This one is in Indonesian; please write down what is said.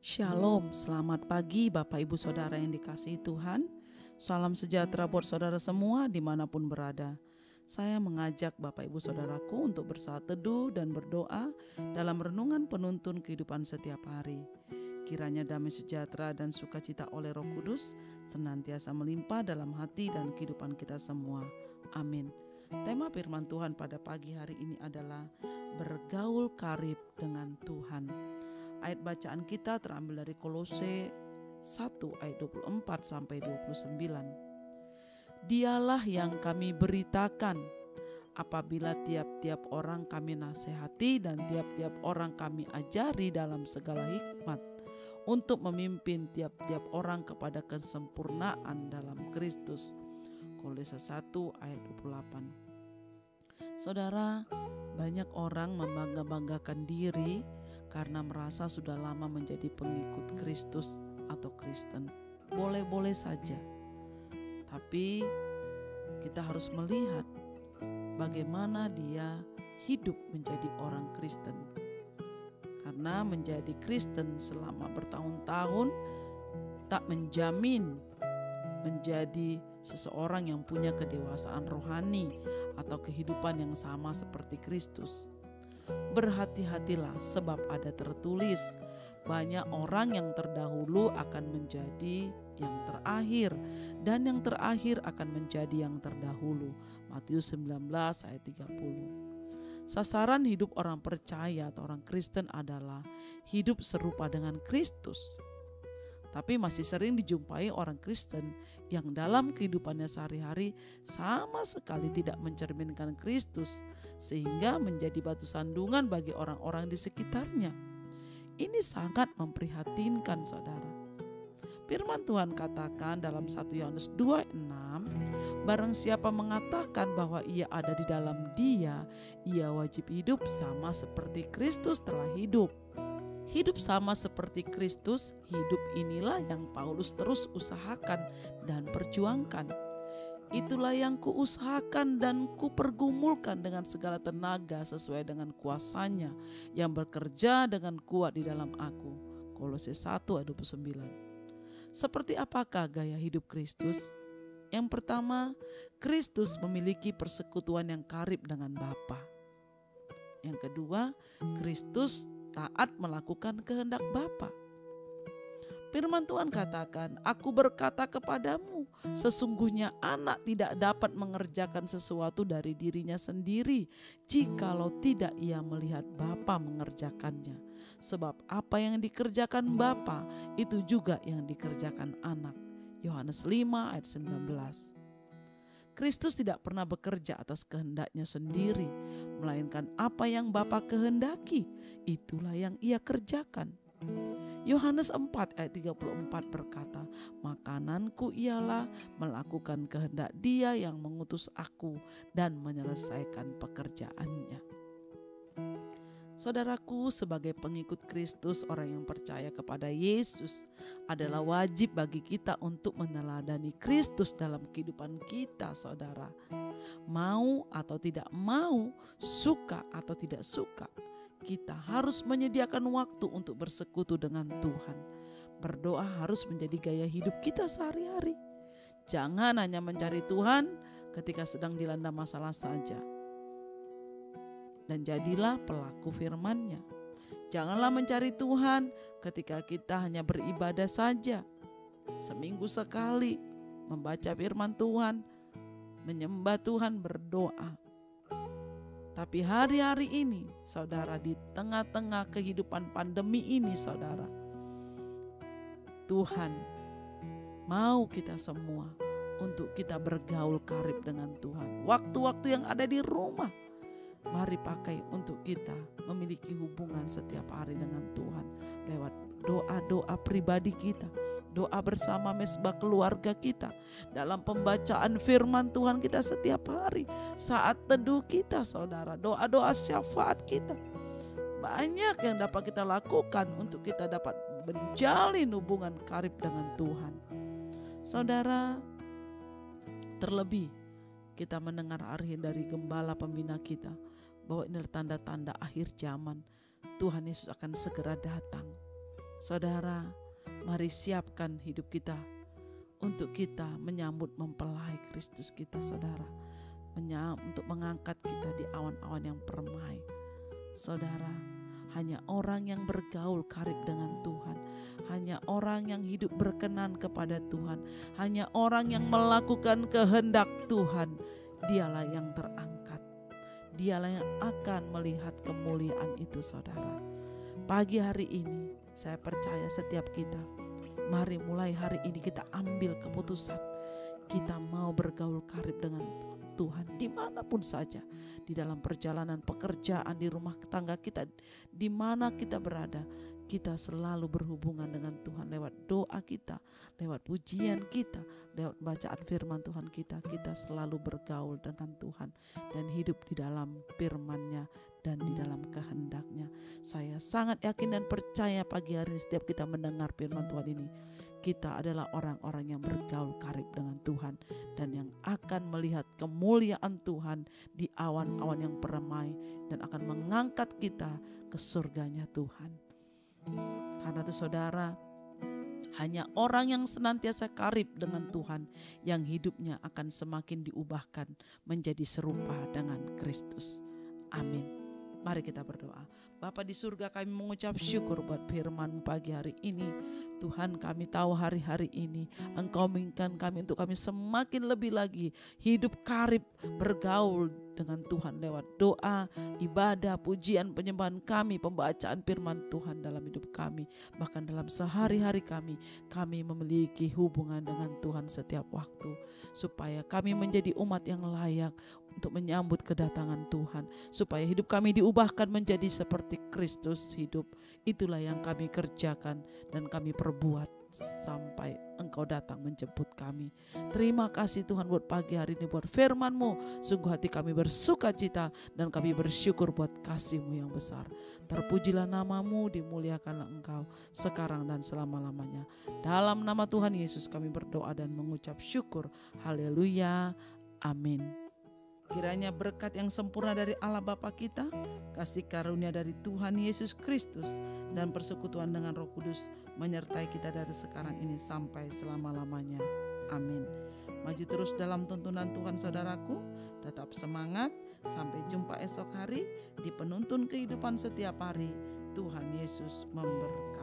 Shalom, selamat pagi Bapak Ibu Saudara yang dikasihi Tuhan. Salam sejahtera buat saudara semua dimanapun berada. Saya mengajak Bapak Ibu Saudaraku untuk bersaat teduh dan berdoa dalam renungan penuntun kehidupan setiap hari. Kiranya damai sejahtera dan sukacita oleh Roh Kudus senantiasa melimpah dalam hati dan kehidupan kita semua. Amin. Tema firman Tuhan pada pagi hari ini adalah bergaul karib dengan Tuhan. Ayat bacaan kita terambil dari Kolose 1 ayat 24 sampai 29. Dialah yang kami beritakan apabila tiap-tiap orang kami nasihati dan tiap-tiap orang kami ajari dalam segala hikmat untuk memimpin tiap-tiap orang kepada kesempurnaan dalam Kristus. Kolose 1 ayat 28. Saudara, banyak orang membangga-banggakan diri karena merasa sudah lama menjadi pengikut Kristus atau Kristen. Boleh-boleh saja. Tapi kita harus melihat bagaimana dia hidup menjadi orang Kristen. Karena menjadi Kristen selama bertahun-tahun tak menjamin menjadi seseorang yang punya kedewasaan rohani atau kehidupan yang sama seperti Kristus. Berhati-hatilah sebab ada tertulis, banyak orang yang terdahulu akan menjadi yang terakhir dan yang terakhir akan menjadi yang terdahulu. Matius 19 ayat 30. Sasaran hidup orang percaya atau orang Kristen adalah hidup serupa dengan Kristus. Tapi masih sering dijumpai orang Kristen yang dalam kehidupannya sehari-hari sama sekali tidak mencerminkan Kristus, sehingga menjadi batu sandungan bagi orang-orang di sekitarnya. Ini sangat memprihatinkan, saudara. Firman Tuhan katakan dalam 1 Yohanes 2:6, barang siapa mengatakan bahwa ia ada di dalam Dia, ia wajib hidup sama seperti Kristus telah hidup. Hidup sama seperti Kristus, hidup inilah yang Paulus terus usahakan dan perjuangkan. Itulah yang kuusahakan dan kupergumulkan dengan segala tenaga sesuai dengan kuasanya yang bekerja dengan kuat di dalam aku. Kolose 1 ayat 29. Seperti apakah gaya hidup Kristus? Yang pertama, Kristus memiliki persekutuan yang karib dengan Bapa. Yang kedua, Kristus taat melakukan kehendak Bapa. Firman Tuhan katakan, aku berkata kepadamu, sesungguhnya anak tidak dapat mengerjakan sesuatu dari dirinya sendiri, jikalau tidak ia melihat Bapa mengerjakannya. Sebab apa yang dikerjakan Bapa, itu juga yang dikerjakan anak. Yohanes 5 ayat 19. Kristus tidak pernah bekerja atas kehendaknya sendiri, melainkan apa yang Bapa kehendaki, itulah yang ia kerjakan. Yohanes 4 ayat 34 berkata, makananku ialah melakukan kehendak Dia yang mengutus aku dan menyelesaikan pekerjaannya. Saudaraku, sebagai pengikut Kristus, orang yang percaya kepada Yesus, adalah wajib bagi kita untuk meneladani Kristus dalam kehidupan kita, saudara. Mau atau tidak mau, suka atau tidak suka, kita harus menyediakan waktu untuk bersekutu dengan Tuhan. Berdoa harus menjadi gaya hidup kita sehari-hari. Jangan hanya mencari Tuhan ketika sedang dilanda masalah saja. Dan jadilah pelaku firman-Nya. Janganlah mencari Tuhan ketika kita hanya beribadah saja. Seminggu sekali membaca firman Tuhan, menyembah Tuhan, berdoa. Tapi hari-hari ini, saudara, di tengah-tengah kehidupan pandemi ini, saudara, Tuhan mau kita semua untuk kita bergaul karib dengan Tuhan. Waktu-waktu yang ada di rumah, mari pakai untuk kita memiliki hubungan setiap hari dengan Tuhan lewat doa-doa pribadi kita, doa bersama mesbah keluarga kita, dalam pembacaan firman Tuhan kita setiap hari, saat teduh kita, saudara, doa-doa syafaat kita. Banyak yang dapat kita lakukan untuk kita dapat menjalin hubungan karib dengan Tuhan. Saudara, terlebih kita mendengar arahan dari gembala pembina kita bahwa ini tanda-tanda akhir zaman, Tuhan Yesus akan segera datang. Saudara, mari siapkan hidup kita untuk kita menyambut mempelai Kristus kita, saudara. Untuk mengangkat kita di awan-awan yang permai. Saudara, hanya orang yang bergaul karib dengan Tuhan, hanya orang yang hidup berkenan kepada Tuhan, hanya orang yang melakukan kehendak Tuhan, dialah yang terangkat. Dialah yang akan melihat kemuliaan itu, saudara. Pagi hari ini saya percaya setiap kita, mari mulai hari ini kita ambil keputusan. Kita mau bergaul karib dengan Tuhan dimanapun saja, di dalam perjalanan pekerjaan, di rumah tangga kita, di mana kita berada. Kita selalu berhubungan dengan Tuhan lewat doa kita, lewat pujian kita, lewat bacaan firman Tuhan kita. Kita selalu bergaul dengan Tuhan dan hidup di dalam firman-Nya dan di dalam kehendak-Nya. Saya sangat yakin dan percaya pagi hari ini setiap kita mendengar firman Tuhan ini, kita adalah orang-orang yang bergaul karib dengan Tuhan dan yang akan melihat kemuliaan Tuhan di awan-awan yang permai dan akan mengangkat kita ke surganya Tuhan. Karena itu saudara, hanya orang yang senantiasa karib dengan Tuhan yang hidupnya akan semakin diubahkan menjadi serupa dengan Kristus. Amin. Mari kita berdoa. Bapa di surga, kami mengucap syukur buat firman pagi hari ini. Tuhan, kami tahu hari-hari ini Engkau menginginkan kami untuk kami semakin lebih lagi hidup karib, bergaul dengan Tuhan lewat doa, ibadah, pujian, penyembahan kami, pembacaan firman Tuhan dalam hidup kami. Bahkan dalam sehari-hari kami memiliki hubungan dengan Tuhan setiap waktu. Supaya kami menjadi umat yang layak untuk menyambut kedatangan Tuhan. Supaya hidup kami diubahkan menjadi seperti Kristus hidup. Itulah yang kami kerjakan dan kami perbuat sampai Engkau datang menjemput kami. Terima kasih Tuhan buat pagi hari ini, buat firman-Mu. Sungguh hati kami bersuka cita dan kami bersyukur buat kasih-Mu yang besar. Terpujilah nama-Mu, dimuliakanlah Engkau sekarang dan selama-lamanya. Dalam nama Tuhan Yesus kami berdoa dan mengucap syukur. Haleluya. Amin. Kiranya berkat yang sempurna dari Allah Bapa kita, kasih karunia dari Tuhan Yesus Kristus, dan persekutuan dengan Roh Kudus menyertai kita dari sekarang ini sampai selama-lamanya. Amin. Maju terus dalam tuntunan Tuhan saudaraku, tetap semangat, sampai jumpa esok hari di penuntun kehidupan setiap hari. Tuhan Yesus memberkati.